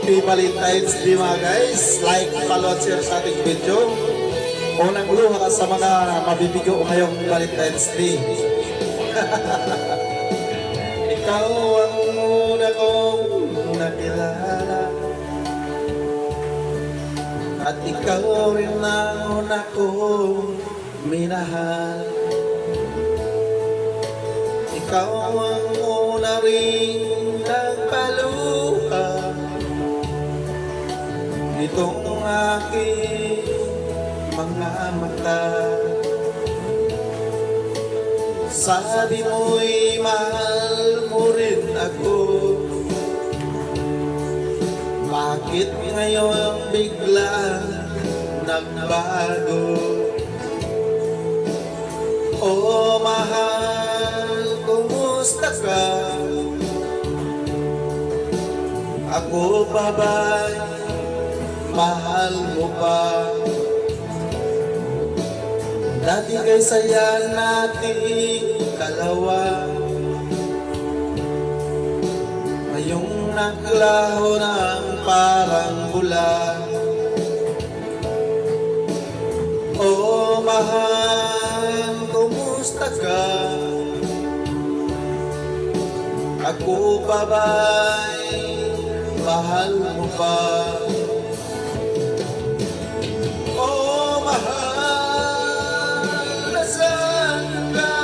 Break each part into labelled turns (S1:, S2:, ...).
S1: Happy Valentine's Day mga guys. Like, follow, at share sa ating video. Unang luha sa mga mabibigo ngayong Valentine's Day. Ikaw ang una kong nakilala, at ikaw rin ang una kong minahal. Ikaw ang una rin nagpaluha nitong aking mga mata. Sabi mo'y mahal mo rin ako. Bakit ngayon bigla nagbago? Oh mahal, kumusta ka? Ako pa ba'y mahal mo pa? Dati kay saya nating dalawa, ngayong naglaho ng parang bula. Oh mahal, kumusta ka? Ako pa ba'y mahal mo pa? Oh mahal, nasaan ka?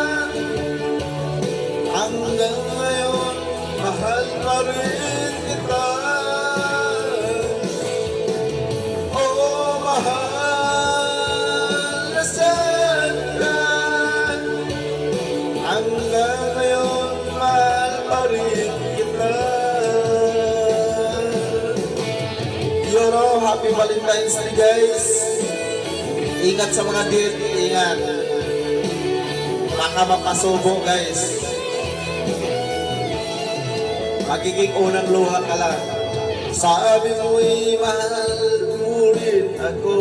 S1: Hanggang ngayon, mahal pa rin kita. Oh mahal, nasaan ka? Hanggang ngayon, mahal pa rin kita. You know, happy Valentine's Day guys. Ingat sa mga date, ingat. Baka mapasubo guys. Magiging unang luha ka lang. Sabi mo'y mahal mo rin ako.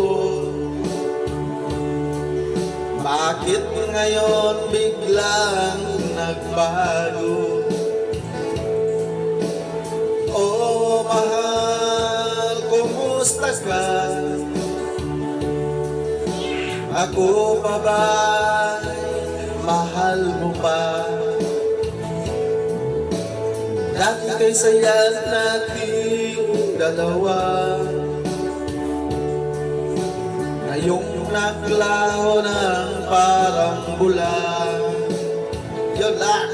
S1: Bakit ngayon biglang nagbago? Oh mahal, kumusta ka? Ako pa ba'y mahal mo pa? Dati kay saya nating dalawa, ngayong naglaho ng parang bula. Yun lang.